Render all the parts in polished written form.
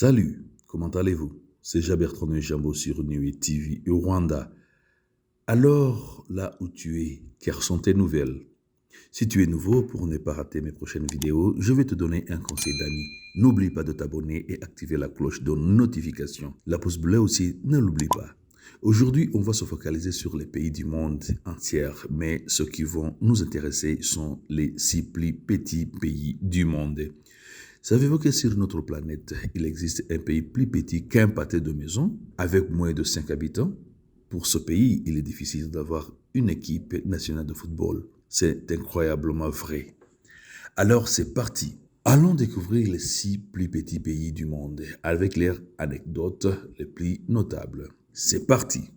Salut, comment allez-vous? C'est Jean-Bertrand Jambo sur Niue TV au Rwanda. Alors, là où tu es, quelles sont tes nouvelles? Si tu es nouveau, pour ne pas rater mes prochaines vidéos, je vais te donner un conseil d'ami. N'oublie pas de t'abonner et activer la cloche de notification. La pouce bleue aussi, ne l'oublie pas. Aujourd'hui, on va se focaliser sur les pays du monde entier, mais ceux qui vont nous intéresser sont les 6 plus petits pays du monde. Savez-vous que sur notre planète, il existe un pays plus petit qu'un pâté de maison, avec moins de 5 habitants? Pour ce pays, il est difficile d'avoir une équipe nationale de football. C'est incroyablement vrai. Alors c'est parti. Allons découvrir les 6 plus petits pays du monde avec leurs anecdotes les plus notables. C'est parti.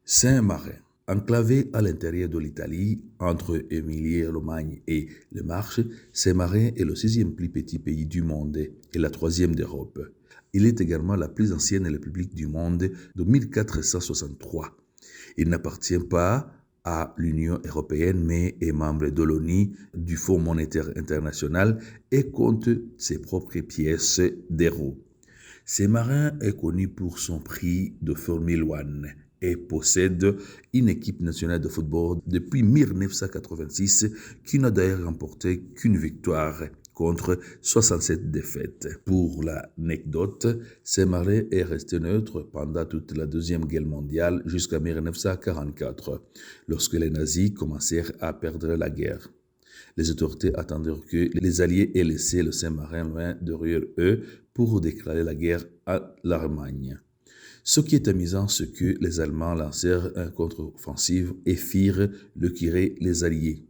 Saint-Marin. Enclavé à l'intérieur de l'Italie, entre Émilie-Romagne et le Marche, Saint-Marin est le 6e plus petit pays du monde et la 3e d'Europe. Il est également la plus ancienne république du monde de 1463. Il n'appartient pas à l'Union européenne mais est membre de l'ONU, du Fonds monétaire international et compte ses propres pièces d'euros. Saint-Marin est connu pour son prix de Formule 1 et possède une équipe nationale de football depuis 1986 qui n'a d'ailleurs remporté qu'une victoire contre 67 défaites. Pour l'anecdote, Saint-Marin est resté neutre pendant toute la Deuxième Guerre mondiale jusqu'à 1944, lorsque les nazis commencèrent à perdre la guerre. Les autorités attendirent que les Alliés aient laissé le Saint-Marin loin derrière eux pour déclarer la guerre à l'Allemagne. Ce qui est amusant, c'est que les Allemands lancèrent une contre-offensive et firent reculer les Alliés.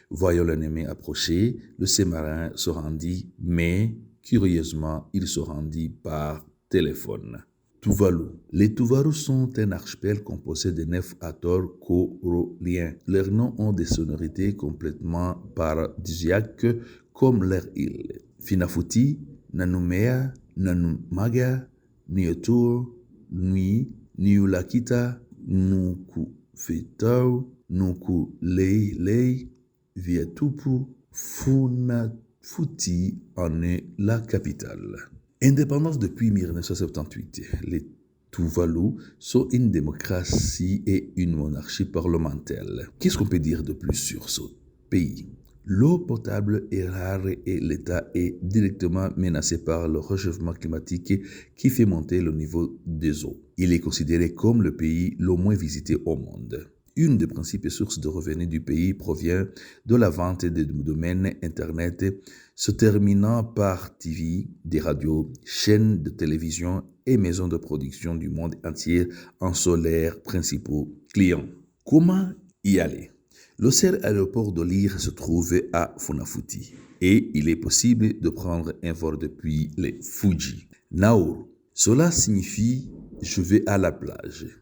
Voyant l'ennemi approcher, le Saint-Marin se rendit, mais curieusement, il se rendit par téléphone. Tuvalu. Les Tuvalu sont un archipel composé de 9 atolls coralliens. Leurs noms ont des sonorités complètement paradisiaques comme leur île. Funafuti, Nanumea, Nanumaga, Niutur, Nui, Niulakita, Nukufetau, Nukulei, Vietupu, Funafuti en est la capitale. Indépendance depuis 1978, les Tuvalu sont une démocratie et une monarchie parlementaire. Qu'est-ce qu'on peut dire de plus sur ce pays? L'eau potable est rare et l'État est directement menacé par le réchauffement climatique qui fait monter le niveau des eaux. Il est considéré comme le pays le moins visité au monde. Une des principales sources de revenus du pays provient de la vente des domaines Internet, se terminant par TV, des radios, chaînes de télévision et maisons de production du monde entier en sont leurs principaux clients. Comment y aller? Le seul aéroport de l'île se trouve à Funafuti et il est possible de prendre un vol depuis les Fidji. Nauru. Cela signifie « je vais à la plage ».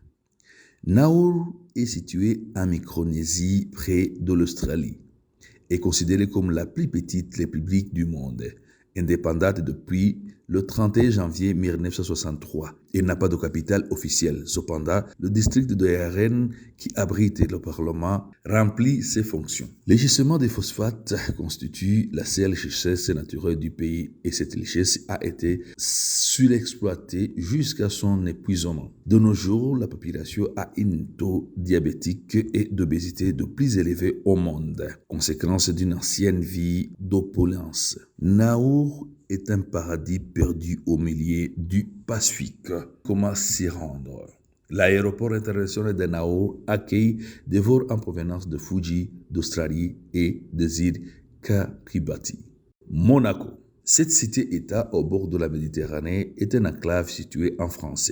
Nauru est situé en Micronésie, près de l'Australie, est considérée comme la plus petite république du monde, indépendante depuis le 31 janvier 1963 et n'a pas de capitale officielle. Cependant, le district de Yaren, qui abrite le Parlement, remplit ses fonctions. Les gisements de phosphate constituent la seule richesse naturelle du pays et cette richesse a été surexploitée jusqu'à son épuisement. De nos jours, la population a un taux diabétique et d'obésité de plus élevé au monde, conséquence d'une ancienne vie d'opulence. Nauru est un paradis perdu au milieu du Pacifique. Comment s'y rendre? L'aéroport international de Nauru accueille des vols en provenance de Fidji, d'Australie et des îles Kiribati. Monaco. Cette cité-État au bord de la Méditerranée est un enclave situé en France.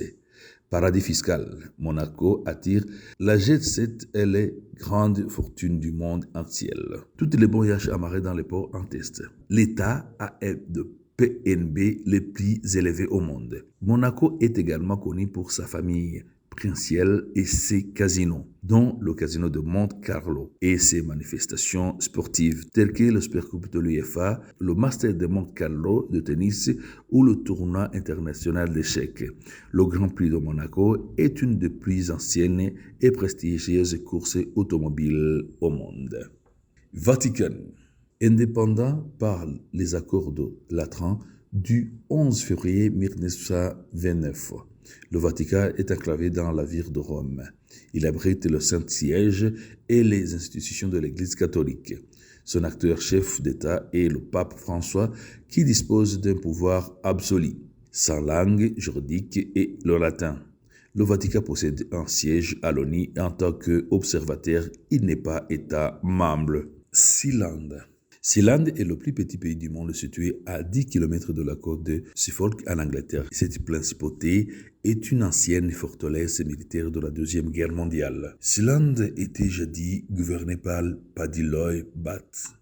Paradis fiscal, Monaco attire la jet-set et les grandes fortunes du monde entier. Toutes les voyages amarrés dans les ports en test. L'État a un de PNB les plus élevés au monde. Monaco est également connu pour sa famille princière et ses casinos, dont le casino de Monte Carlo et ses manifestations sportives telles que le Super Coupe de l'UEFA, le Master de Monte Carlo de tennis ou le tournoi international d'échecs. Le Grand Prix de Monaco est une des plus anciennes et prestigieuses courses automobiles au monde. Vatican. Indépendant par les accords de Latran du 11 février 1929. Le Vatican est enclavé dans la ville de Rome. Il abrite le Saint-Siège et les institutions de l'Église catholique. Son acteur-chef d'État est le pape François qui dispose d'un pouvoir absolu. Sa langue juridique est le latin. Le Vatican possède un siège à l'ONU en tant qu'observateur. Il n'est pas État membre. Sealand. Sealand est le plus petit pays du monde situé à 10 km de la côte de Suffolk en Angleterre. Cette principauté est une ancienne forteresse militaire de la Deuxième Guerre mondiale. Sealand était jadis gouverné par Paddy Loy Batt,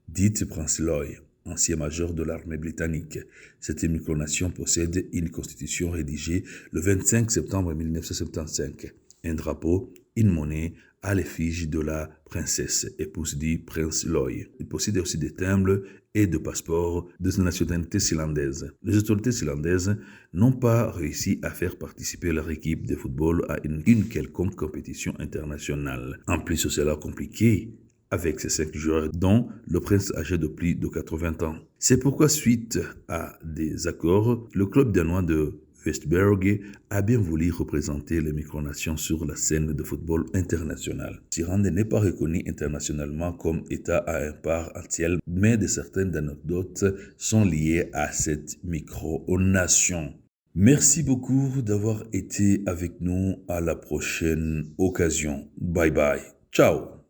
dite Prince Loy, ancien major de l'armée britannique. Cette micronation possède une constitution rédigée le 25 septembre 1975, un drapeau, une monnaie à l'effigie de la princesse, épouse du prince Loy. Il possède aussi des timbres et de passeports de nationalité zélandaise. Les autorités zélandaises n'ont pas réussi à faire participer leur équipe de football à une quelconque compétition internationale. En plus, c'est cela compliqué avec ces 5 joueurs, dont le prince âgé de plus de 80 ans. C'est pourquoi, suite à des accords, le club danois de Vestberg a bien voulu représenter les micronations sur la scène de football international. Sealand n'est pas reconnu internationalement comme État à un part entière, mais de certaines anecdotes sont liées à cette micronation. Merci beaucoup d'avoir été avec nous. À la prochaine occasion. Bye bye. Ciao.